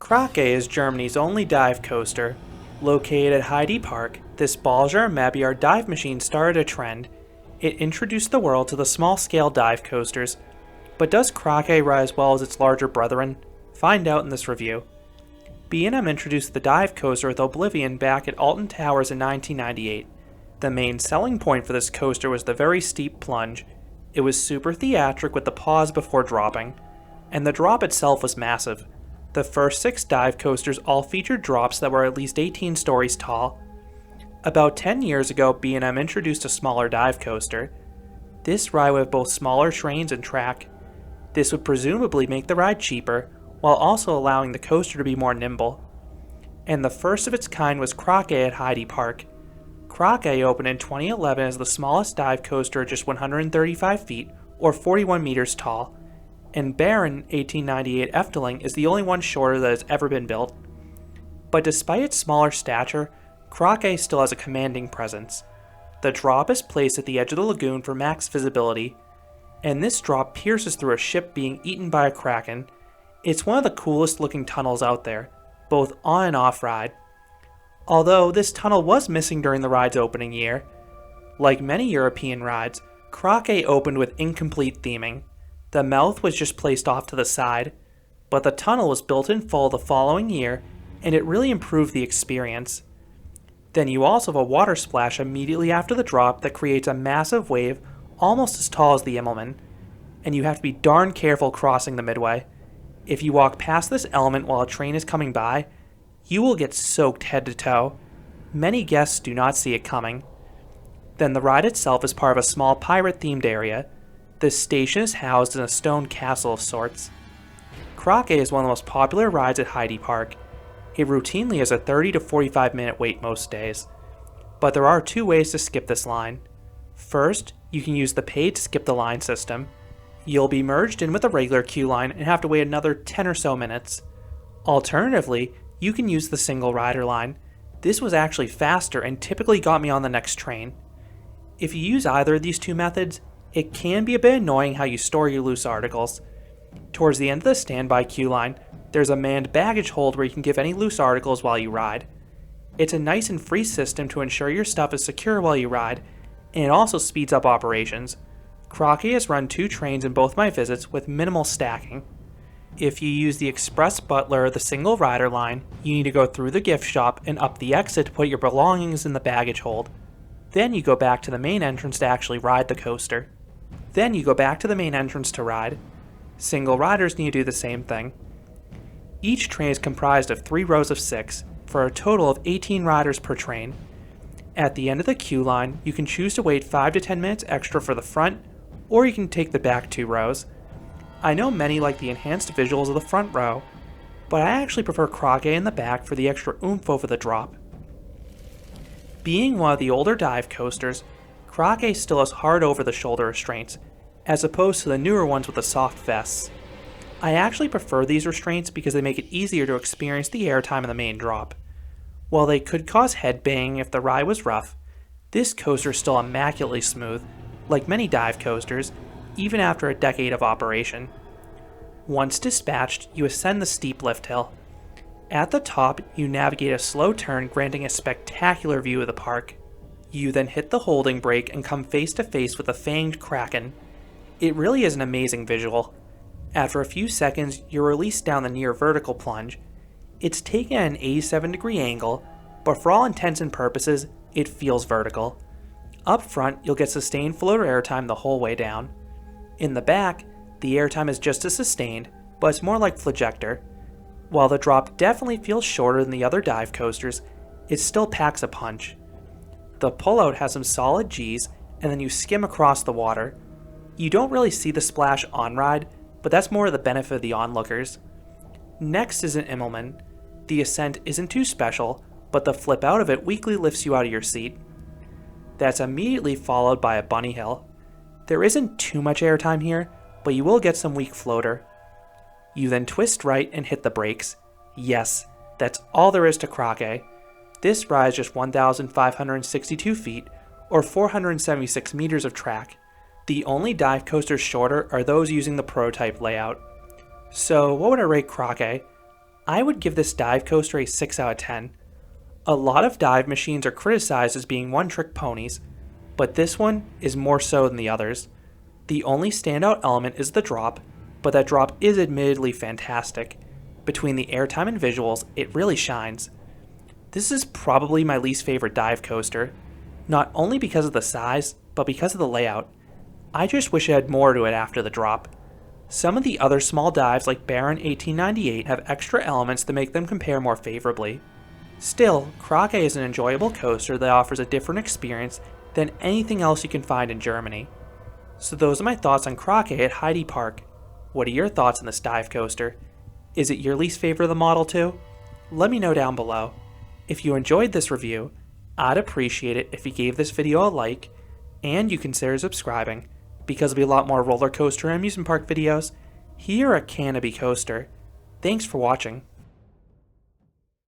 Krake is Germany's only dive coaster. Located at Heide Park, this Bolliger Mabillard dive machine started a trend. It introduced the world to the small-scale dive coasters. But does Krake ride as well as its larger brethren? Find out in this review. B&M introduced the dive coaster with Oblivion back at Alton Towers in 1998. The main selling point for this coaster was the very steep plunge. It was super theatric with the pause before dropping. And the drop itself was massive. The first 6 dive coasters all featured drops that were at least 18 stories tall. About 10 years ago, B&M introduced a smaller dive coaster. This ride would have both smaller trains and track. This would presumably make the ride cheaper, while also allowing the coaster to be more nimble. And the first of its kind was Krake at Heide Park. Krake opened in 2011 as the smallest dive coaster at just 135 feet, or 41 meters tall. And Baron 1898 Efteling is the only one shorter that has ever been built. But despite its smaller stature, Krake still has a commanding presence. The drop is placed at the edge of the lagoon for max visibility, and this drop pierces through a ship being eaten by a Kraken. It's one of the coolest looking tunnels out there, both on and off ride. Although this tunnel was missing during the ride's opening year. Like many European rides, Krake opened with incomplete theming. The mouth was just placed off to the side, but the tunnel was built in full the following year, and it really improved the experience. Then you also have a water splash immediately after the drop that creates a massive wave almost as tall as the Immelmann, and you have to be darn careful crossing the midway. If you walk past this element while a train is coming by, you will get soaked head to toe. Many guests do not see it coming. Then the ride itself is part of a small pirate-themed area. This station is housed in a stone castle of sorts. Krake is one of the most popular rides at Heide Park. It routinely has a 30 to 45 minute wait most days. But there are 2 ways to skip this line. First, you can use the paid skip the line system. You'll be merged in with a regular queue line and have to wait another 10 or so minutes. Alternatively, you can use the single rider line. This was actually faster and typically got me on the next train. If you use either of these 2 methods, it can be a bit annoying how you store your loose articles. Towards the end of the standby queue line, there's a manned baggage hold where you can give any loose articles while you ride. It's a nice and free system to ensure your stuff is secure while you ride, and it also speeds up operations. Krake has run 2 trains in both my visits with minimal stacking. If you use the Express Butler or the single rider line, you need to go through the gift shop and up the exit to put your belongings in the baggage hold. Then you go back to the main entrance to actually ride the coaster. Then you go back to the main entrance to ride. Single riders need to do the same thing. Each train is comprised of 3 rows of 6, for a total of 18 riders per train. At the end of the queue line, you can choose to wait 5 to 10 minutes extra for the front, or you can take the back 2 rows. I know many like the enhanced visuals of the front row, but I actually prefer Krake in the back for the extra oomph over the drop. Being one of the older dive coasters, Krake still has hard over-the-shoulder restraints, as opposed to the newer ones with the soft vests. I actually prefer these restraints because they make it easier to experience the airtime in the main drop. While they could cause head banging if the ride was rough, this coaster is still immaculately smooth, like many dive coasters, even after a decade of operation. Once dispatched, you ascend the steep lift hill. At the top, you navigate a slow turn granting a spectacular view of the park. You then hit the holding brake and come face to face with the fanged Kraken. It really is an amazing visual. After a few seconds, you're released down the near vertical plunge. It's taken at an 87-degree angle, but for all intents and purposes, it feels vertical. Up front, you'll get sustained floater airtime the whole way down. In the back, the airtime is just as sustained, but it's more like flagector. While the drop definitely feels shorter than the other dive coasters, it still packs a punch. The pullout has some solid Gs, and then you skim across the water. You don't really see the splash on ride, but that's more of the benefit of the onlookers. Next is an Immelmann. The ascent isn't too special, but the flip out of it weakly lifts you out of your seat. That's immediately followed by a bunny hill. There isn't too much airtime here, but you will get some weak floater. You then twist right and hit the brakes. Yes, that's all there is to Krake. This ride is just 1,562 feet, or 476 meters of track. The only dive coasters shorter are those using the prototype layout. So what would I rate Krake? I would give this dive coaster a 6 out of 10. A lot of dive machines are criticized as being one-trick ponies, but this one is more so than the others. The only standout element is the drop, but that drop is admittedly fantastic. Between the airtime and visuals, it really shines. This is probably my least favorite dive coaster, not only because of the size, but because of the layout. I just wish it had more to it after the drop. Some of the other small dives like Baron 1898 have extra elements that make them compare more favorably. Still, Krake is an enjoyable coaster that offers a different experience than anything else you can find in Germany. So those are my thoughts on Krake at Heide Park. What are your thoughts on this dive coaster? Is it your least favorite of the model too? Let me know down below. If you enjoyed this review, I'd appreciate it if you gave this video a like, and you consider subscribing, because there'll be a lot more roller coaster and amusement park videos here at Canopy Coaster. Thanks for watching.